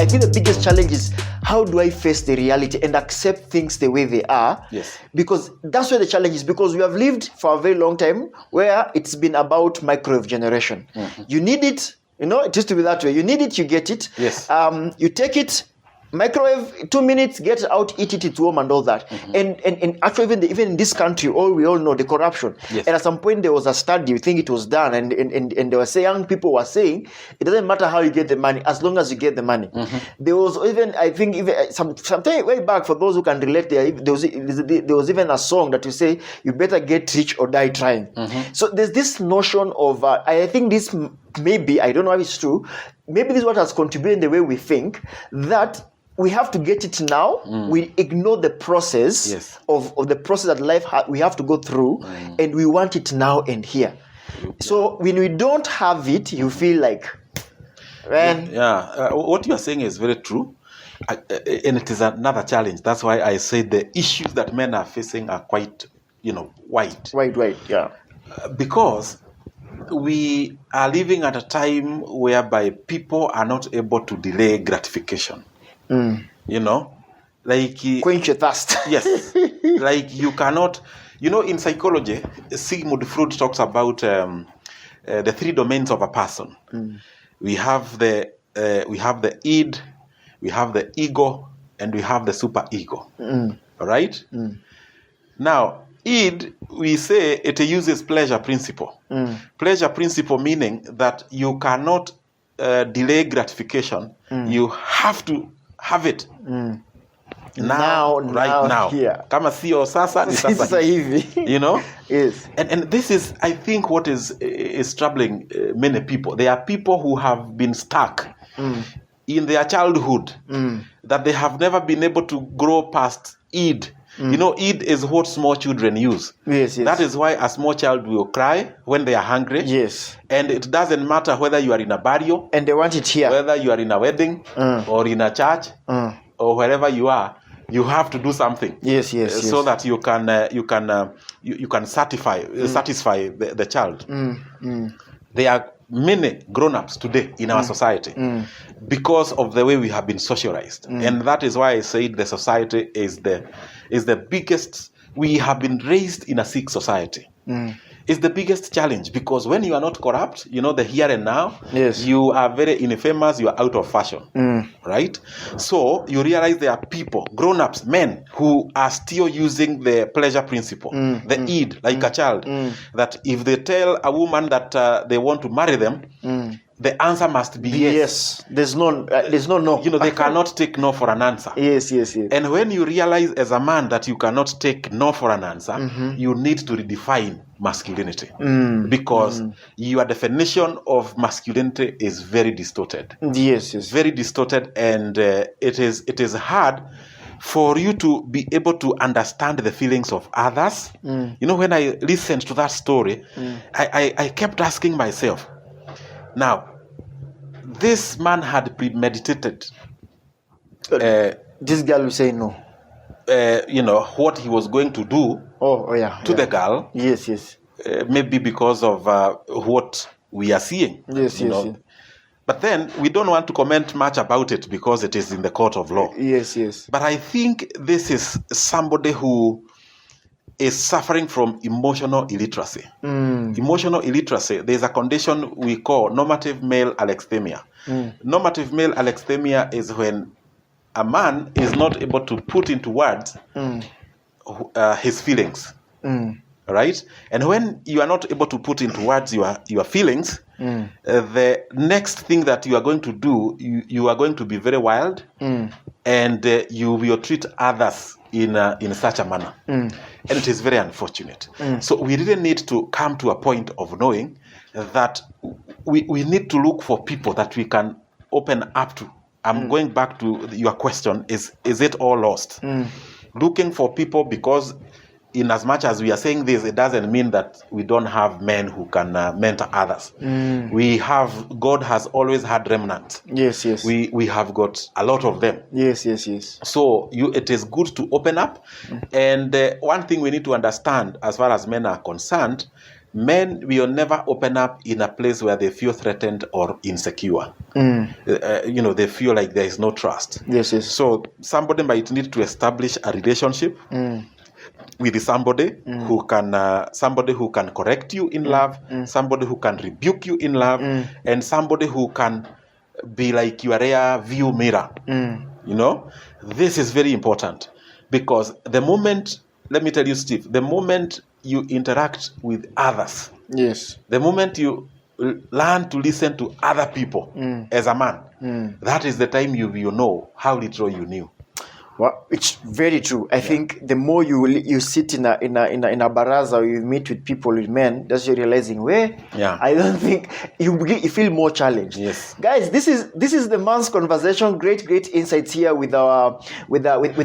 I think the biggest challenge is how do I face the reality and accept things the way they are? Yes. Because that's where the challenge is, because we have lived for a very long time where it's been about microwave generation. You need it, it used to be that way. You need it, you get it. Yes. You take it, microwave, 2 minutes, get it out, eat it, it's warm and all that. And actually, even in this country, we all know the corruption. Yes. And at some point, there was a study, I think it was done, and they were saying, young people were saying, it doesn't matter how you get the money, as long as you get the money. There was even, I think, some time way back, for those who can relate, there was even a song that you say, you better get rich or die trying. So there's this notion of, I think this maybe, I don't know if it's true, maybe this is what has contributed in the way we think, that we have to get it now. We ignore the process of the process that life we have to go through, and we want it now and here. So when we don't have it, you feel like, man. What you are saying is very true, and it is another challenge. That's why I say the issues that men are facing are quite, wide. Right, yeah. Because we are living at a time whereby people are not able to delay gratification. Like quench your thirst. Yes, like you cannot. In psychology, Sigmund Freud talks about the three domains of a person. We have the id, we have the ego, and we have the superego. All right. Now, id, we say it uses pleasure principle. Pleasure principle meaning that you cannot delay gratification. You have to have it now. Here. Kama sio sasa ni sasa hivi. Yes. And this is, I think, what is troubling many people. There are people who have been stuck in their childhood, that they have never been able to grow past id. Id is what small children use. Yes. That is why a small child will cry when they are hungry. Yes. And it doesn't matter whether you are in a burial, and they want it here, whether you are in a wedding or in a church or wherever you are. You have to do something. Yes. So that you can satisfy the child. There are many grown-ups today in our society because of the way we have been socialized, and that is why I said the society is the biggest. We have been raised in a sick society. It's the biggest challenge, because when you are not corrupt, the here and now, you are very infamous, you are out of fashion, right? So you realize there are people, grown-ups, men, who are still using the pleasure principle, the id, like a child, that if they tell a woman that they want to marry them, the answer must be yes. There's no no. They cannot take no for an answer. Yes. And when you realize as a man that you cannot take no for an answer, you need to redefine masculinity, because your definition of masculinity is very distorted. Yes. Very distorted, and it is hard for you to be able to understand the feelings of others. When I listened to that story, I kept asking myself, now, this man had premeditated. This girl will say no. What he was going to do to the girl. Yes. Maybe because of what we are seeing. Yes. But then we don't want to comment much about it because it is in the court of law. Yes. But I think this is somebody who is suffering from emotional illiteracy. Emotional illiteracy, there's a condition we call normative male alexithymia. Normative male alexithymia is when a man is not able to put into words his feelings. Right? And when you are not able to put into words your feelings, the next thing that you are going to do, you are going to be very wild, and you will treat others in such a manner. And it is very unfortunate. So we really need to come to a point of knowing that we need to look for people that we can open up to. I'm going back to your question, is it all lost? Looking for people, because in as much as we are saying this, it doesn't mean that we don't have men who can mentor others. God has always had remnants. Yes. We have got a lot of them. Yes. So it is good to open up. And one thing we need to understand as far as men are concerned, men will never open up in a place where they feel threatened or insecure. They feel like there is no trust. Yes. So somebody might need to establish a relationship with somebody who can correct you in love, somebody who can rebuke you in love, and somebody who can be like your rear view mirror. This is very important, because the moment, let me tell you, Steve, the moment you interact with others, yes, the moment you learn to listen to other people as a man, that is the time you know how little you knew. Well, it's very true. I think the more you sit in a baraza, or you meet with people, with men, that's you realizing I don't think you feel more challenged. Yes, guys, this is the man's conversation. Great insights here with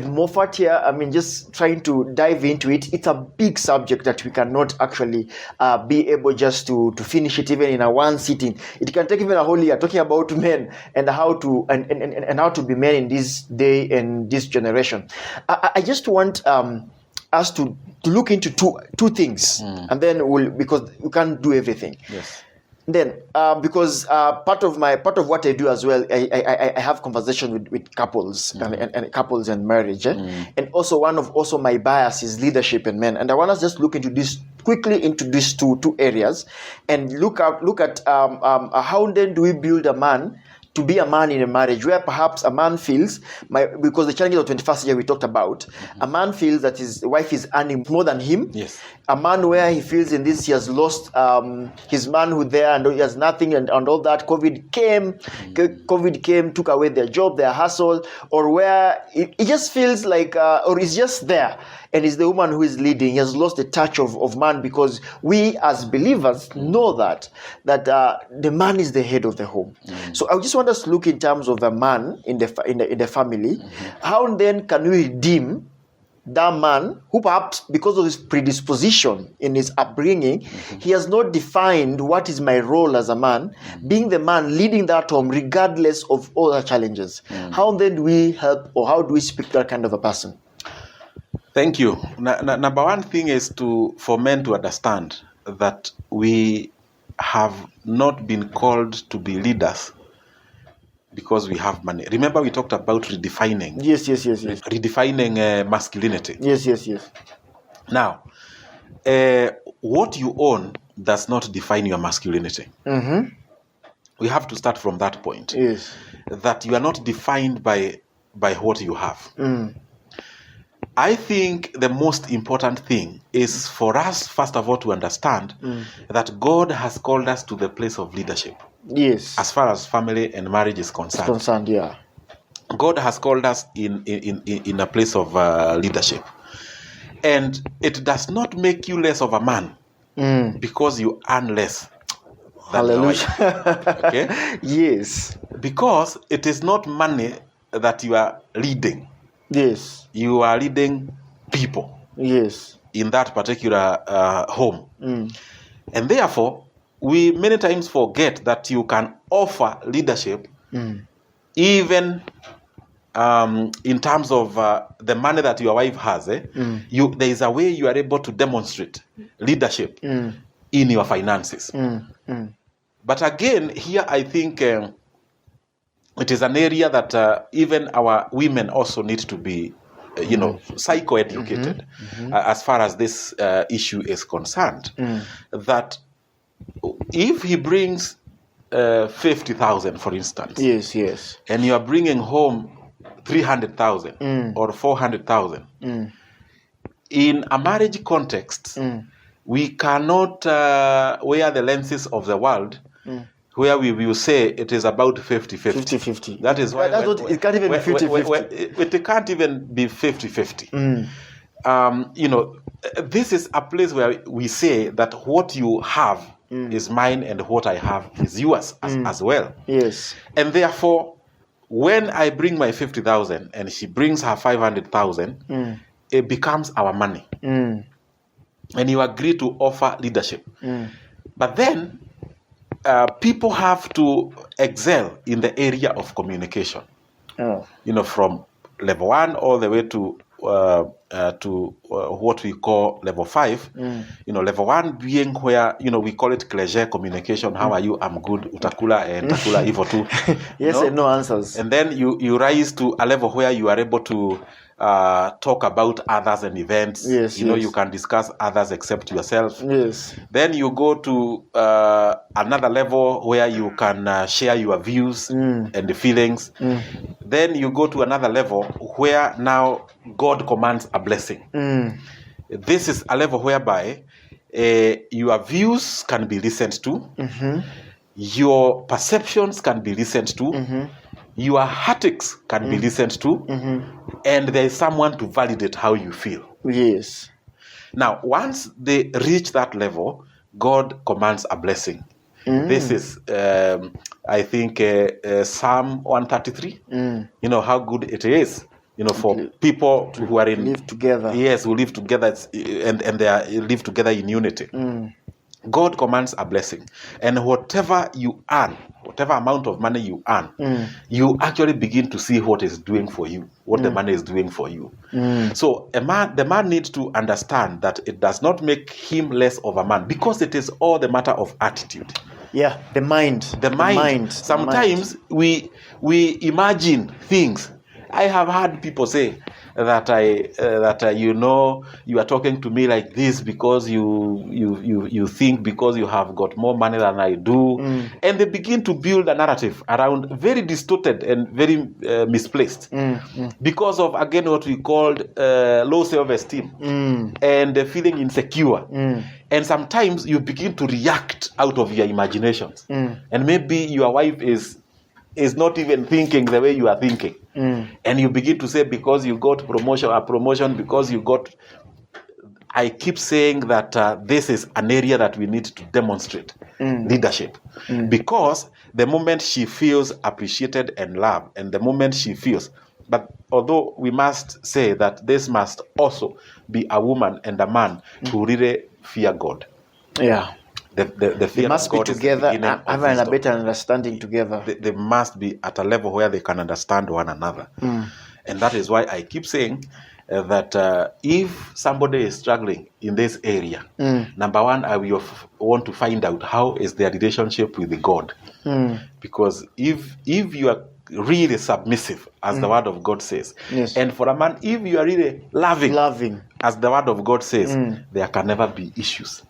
Moffat here. I mean, just trying to dive into it. It's a big subject that we cannot actually be able just to finish it even in a one sitting. It can take even a whole year talking about men and how to and how to be men in this day and this generation. I just want us to look into two things, and then because we can't do everything. Yes. Then because part of what I do as well, I have conversation with couples and couples and marriage, and also one of my bias is leadership and men, and I want us just look into this quickly into these two areas, and look at how then do we build a man to be a man in a marriage, where perhaps a man feels, because the challenges of 21st century we talked about, a man feels that his wife is earning more than him. Yes. A man where he feels in this he has lost his manhood there, and he has nothing, and all that. COVID came, took away their job, their hustle, or where it just feels like, or it's just there, and it's the woman who is leading. He has lost the touch of man, because we as believers know that the man is the head of the home. So I just want us to look in terms of the man in the family. How then can we redeem that man who perhaps because of his predisposition in his upbringing, he has not defined what is my role as a man, being the man leading that home regardless of all the challenges. How then do we help, or how do we speak to that kind of a person? Thank you. Number one thing is for men to understand that we have not been called to be leaders because we have money. Remember, we talked about redefining. Yes. Redefining masculinity. Yes. Now, what you own does not define your masculinity. We have to start from that point. Yes. That you are not defined by what you have. I think the most important thing is for us, first of all, to understand that God has called us to the place of leadership. Yes. As far as family and marriage is concerned. Yeah. God has called us in a place of leadership. And it does not make you less of a man because you earn less than your wife. Okay? Yes. Because it is not money that you are leading. Yes. You are leading people. Yes. In that particular home. And therefore, we many times forget that you can offer leadership even in terms of the money that your wife has. There is a way you are able to demonstrate leadership in your finances. But again, here I think it is an area that even our women also need to be, psycho-educated as far as this issue is concerned. That if he brings 50,000, for instance, yes, and you are bringing home 300,000 or 400,000, in a marriage context, we cannot wear the lenses of the world where we will say it is about 50-50. That is why it can't even be 50-50. It can't even be 50-50. This is a place where we say that what you have is mine and what I have is yours as well. Yes. And therefore, when I bring my 50,000 and she brings her 500,000, it becomes our money. And you agree to offer leadership. But then, people have to excel in the area of communication. From level 1 all the way to to what we call level 5. Level 1 being where, we call it cliche communication. How are you? I'm good. Utakula and takula hivyo tu. Yes, and no answers. And then you rise to a level where you are able to talk about others and events. Yes, you can discuss others except yourself. Yes. Then you go to another level where you can share your views and the feelings. Then you go to another level where now God commands a blessing. This is a level whereby your views can be listened to, your perceptions can be listened to, your heartaches can be listened to, and there is someone to validate how you feel. Yes. Now, once they reach that level, God commands a blessing. This is, I think, Psalm 133. How good it is, for people who are live together. Yes, who live together, and they live together in unity. God commands a blessing, and whatever you earn, whatever amount of money you earn, you actually begin to see what is doing for you, what the money is doing for you. So the man needs to understand that it does not make him less of a man, because it is all the matter of attitude. Yeah, the mind. Sometimes we imagine things. I have heard people say that you are talking to me like this because you think because you have got more money than I do, and they begin to build a narrative around very distorted and very misplaced because of, again, what we called low self-esteem and feeling insecure. And sometimes you begin to react out of your imaginations, and maybe your wife is not even thinking the way you are thinking. And you begin to say, because you got a promotion, because you got... I keep saying that this is an area that we need to demonstrate leadership. Because the moment she feels appreciated and loved, and the moment she feels... But although we must say that this must also be a woman and a man who really fear God. Yeah. The fear they must of God be together, having a wisdom. better understanding together. They must be at a level where they can understand one another. And that is why I keep saying that if somebody is struggling in this area, number one, I will want to find out how is their relationship with God. Because if you are really submissive, as the word of God says, and for a man, if you are really loving, as the word of God says, there can never be issues.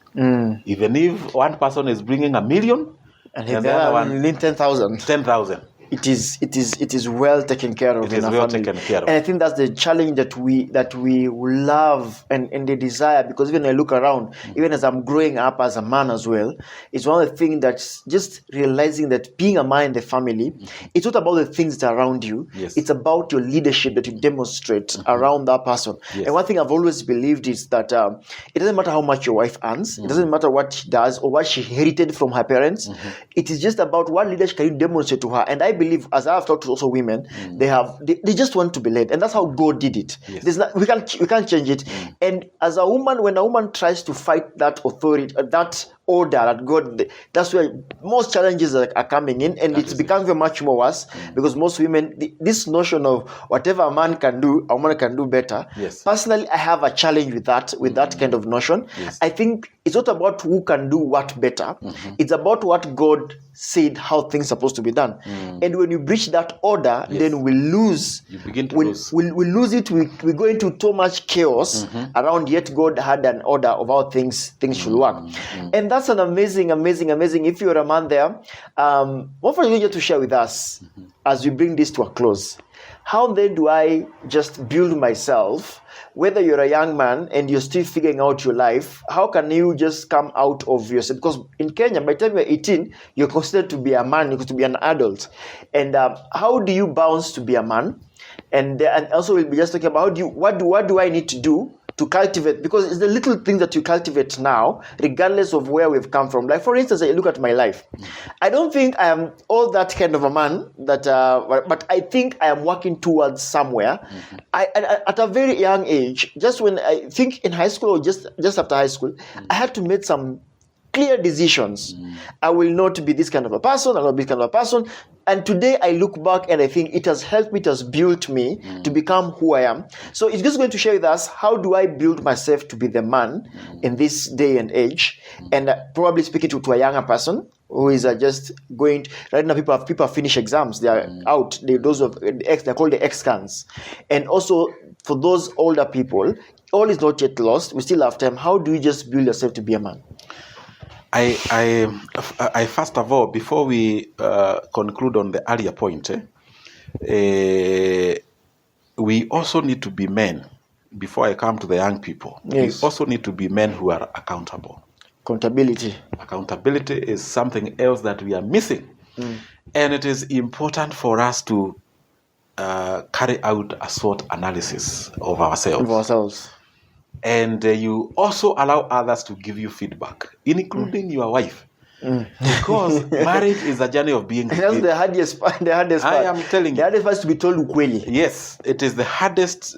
Even if one person is bringing 1 million and the other one 10,000. It is well taken care of. It is well taken care of. And I think that's the challenge that we love and the desire, because even I look around, even as I'm growing up as a man as well, it's one of the things that's just realizing that being a man in the family, it's not about the things that are around you. It's about your leadership that you demonstrate around that person. And one thing I've always believed is that it doesn't matter how much your wife earns, it doesn't matter what she does or what she inherited from her parents. It is just about what leadership can you demonstrate to her. And I believe, as I've talked to also women, they just want to be led, and that's how God did it. We can't change it. And as a woman, when a woman tries to fight that authority, that order that God, that's where most challenges are coming in, and it's becoming very much more worse because most women, this notion of whatever a man can do, a woman can do better. Personally, I have a challenge with that kind of notion. I think it's not about who can do what better. It's about what God said how things are supposed to be done. And when you breach that order, then we lose. You begin to lose. We lose it. We go into too much chaos around, yet God had an order of how things should work. And that's an amazing. If you're a man there, what for you to share with us as we bring this to a close? How then do I just build myself? Whether you're a young man and you're still figuring out your life, how can you just come out of yourself? Because in Kenya, by the time you're 18, you're considered to be a man, you're to be an adult. And how do you bounce to be a man? And also we'll be just talking about what do I need to do to cultivate, because it's the little things that you cultivate now, regardless of where we've come from. Like, for instance, I look at my life. I don't think I am all that kind of a man, but I think I am working towards somewhere. At a very young age, just when I think in high school or just after high school, I had to make some clear decisions. I will not be this kind of a person, I will not be this kind of a person. And today I look back and I think it has helped me, it has built me to become who I am. So it's just going to share with us, how do I build myself to be the man in this day and age? And probably speaking to a younger person who is just going to, right now people have finished exams, they are out, those of they're called the ex-cans. And also for those older people, all is not yet lost, we still have time. How do you just build yourself to be a man? I first of all, before we conclude on the earlier point, we also need to be men. Before I come to the young people, yes, we also need to be men who are accountable. Accountability is something else that we are missing. And it is important for us to carry out a SWOT analysis of ourselves. And you also allow others to give you feedback, including your wife. Because marriage is a journey of being That's the hardest part. I am telling you. The hardest part is to be told ukweli. Yes, it is the hardest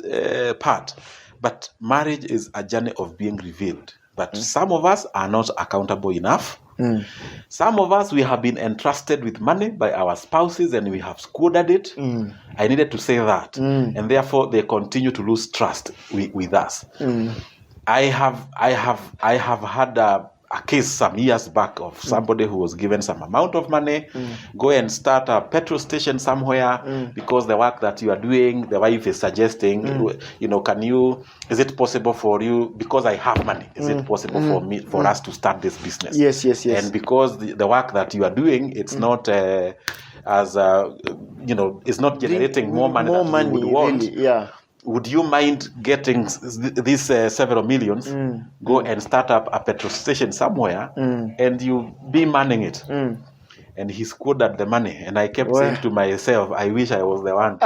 part. But marriage is a journey of being revealed. But some of us are not accountable enough. Some of us, we have been entrusted with money by our spouses and we have squandered it. I needed to say that. And therefore, they continue to lose trust with us. I have had a case some years back of somebody who was given some amount of money, go and start a petrol station somewhere because the work that you are doing, the wife is suggesting, is it possible for you, because I have money, is it possible for us to start this business? Yes. And because the work that you are doing, it's not it's not generating more money than we would want. Really, yeah. Would you mind getting these several millions, go and start up a petrol station somewhere, and you be manning it? And he squandered the money. And I kept saying to myself, I wish I was the one.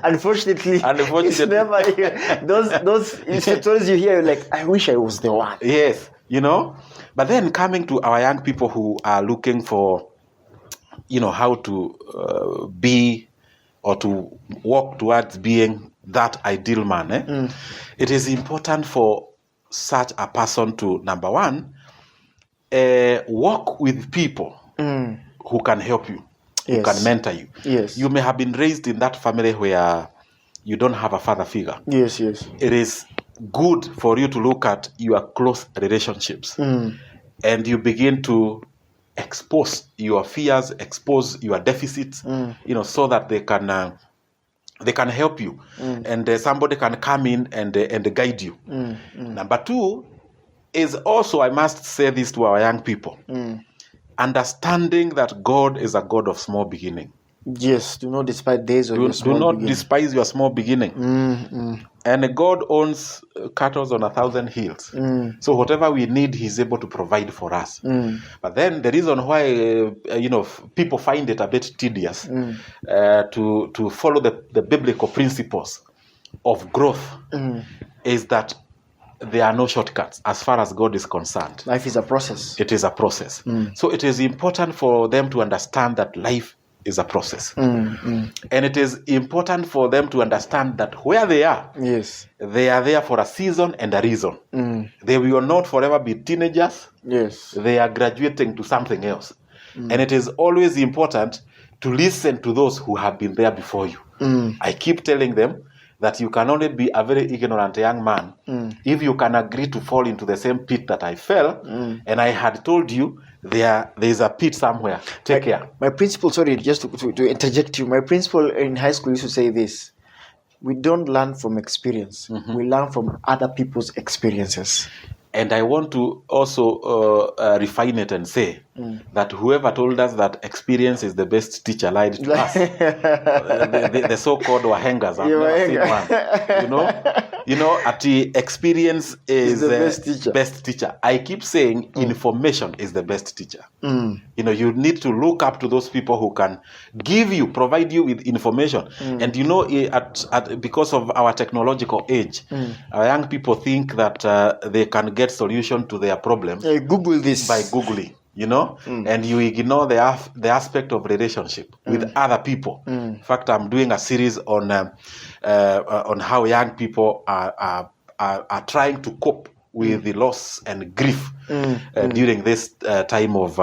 Unfortunately, it's never those stories you hear, you're like, I wish I was the one. Yes, But then coming to our young people who are looking for, how to be or to walk towards being that ideal man, it is important for such a person to, number one, walk with people who can help you, who can mentor you. Yes. You may have been raised in that family where you don't have a father figure. Yes. It is good for you to look at your close relationships and you begin to expose your fears, expose your deficits, so that they can help you, and somebody can come in and guide you. Number two is also, I must say this to our young people, understanding that God is a God of small beginning. Yes, do not despise days of your small beginning. Do not beginning. despise your small beginning. And God owns cattle on 1,000 hills. So whatever we need, He's able to provide for us. But then the reason why people find it a bit tedious to follow the biblical principles of growth is that there are no shortcuts as far as God is concerned. Life is a process. It is a process. So it is important for them to understand that life is a process. And it is important for them to understand that where they are, they are there for a season and a reason. They will not forever be teenagers. They are graduating to something else. And it is always important to listen to those who have been there before you. I keep telling them that you can only be a very ignorant young man if you can agree to fall into the same pit that I fell, and I had told you there is a pit somewhere. Take care. My principal, sorry, just to interject you, my principal in high school used to say this: we don't learn from experience, we learn from other people's experiences. And I want to also refine it and say that whoever told us that experience is the best teacher lied to us. The so-called wahengers. I've never seen one. Experience is the best teacher. I keep saying information is the best teacher. You need to look up to those people who can provide you with information. And because of our technological age, our young people think that they can get solution to their problems. Google this by Googling. And you ignore the aspect of relationship with other people. In fact, I'm doing a series on how young people are trying to cope with the loss and grief during this time of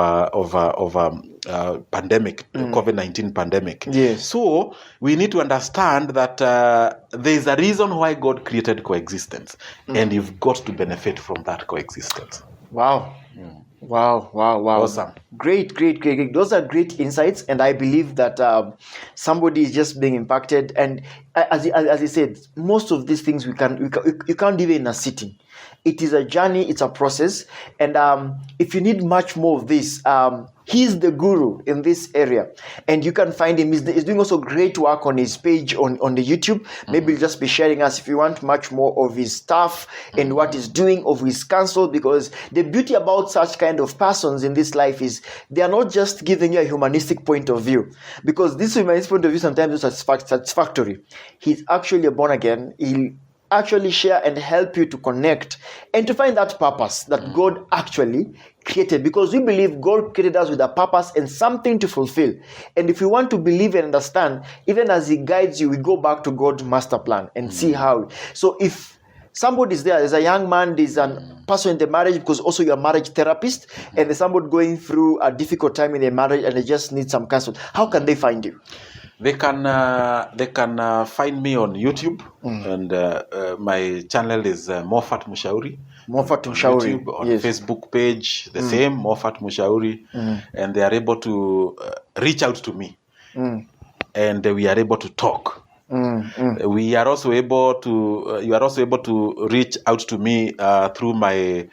pandemic, COVID-19 pandemic. Yes. So we need to understand that there is a reason why God created coexistence, and you've got to benefit from that coexistence. Wow. Wow. Awesome. Great. Those are great insights, and I believe that somebody is just being impacted. And as I said, most of these things you can't do in a sitting. It is a journey, it's a process, and if you need much more of this, he's the guru in this area, and you can find him. He's doing also great work on his page on the YouTube. Maybe he'll just be sharing us if you want much more of his stuff and what he's doing, of his counsel, because the beauty about such kind of persons in this life is they are not just giving you a humanistic point of view, because this humanistic point of view sometimes is satisfactory. He's actually a born again. He'll actually share and help you to connect and to find that purpose that God actually created, because we believe God created us with a purpose and something to fulfill. And if you want to believe and understand, even as he guides you, we go back to God's master plan and see how. So if somebody's there's a young man, there's a person in the marriage, because also you're a marriage therapist, and there's somebody going through a difficult time in their marriage and they just need some counsel, how can they find you? They can find me on YouTube, and my channel is Moffat Mushauri. Moffat Mushauri. YouTube, on Facebook page, the same, Moffat Mushauri, and they are able to reach out to me, and we are able to talk. We are also able to. You are also able to reach out to me through my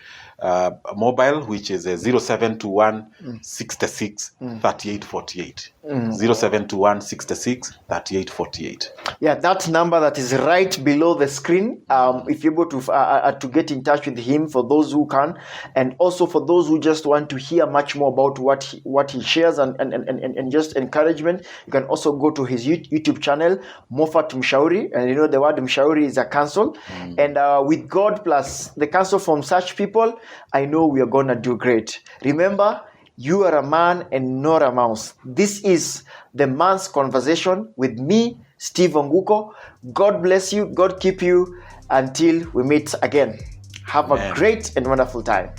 mobile, which is 0721 66 38 48. 0721 66 38 48. Yeah, that number that is right below the screen. If you're able to get in touch with him, for those who can, and also for those who just want to hear much more about what he shares and just encouragement, you can also go to his YouTube channel, Moffat Mshauri, and you know the word Mshauri is a counsel, and with God plus the counsel from such people, I know we are gonna do great. Remember, you are a man and not a mouse. This is the Man's Conversation with me, Steve Onguko. God bless you. God keep you until we meet again. Have a great and wonderful time.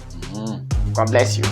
God bless you.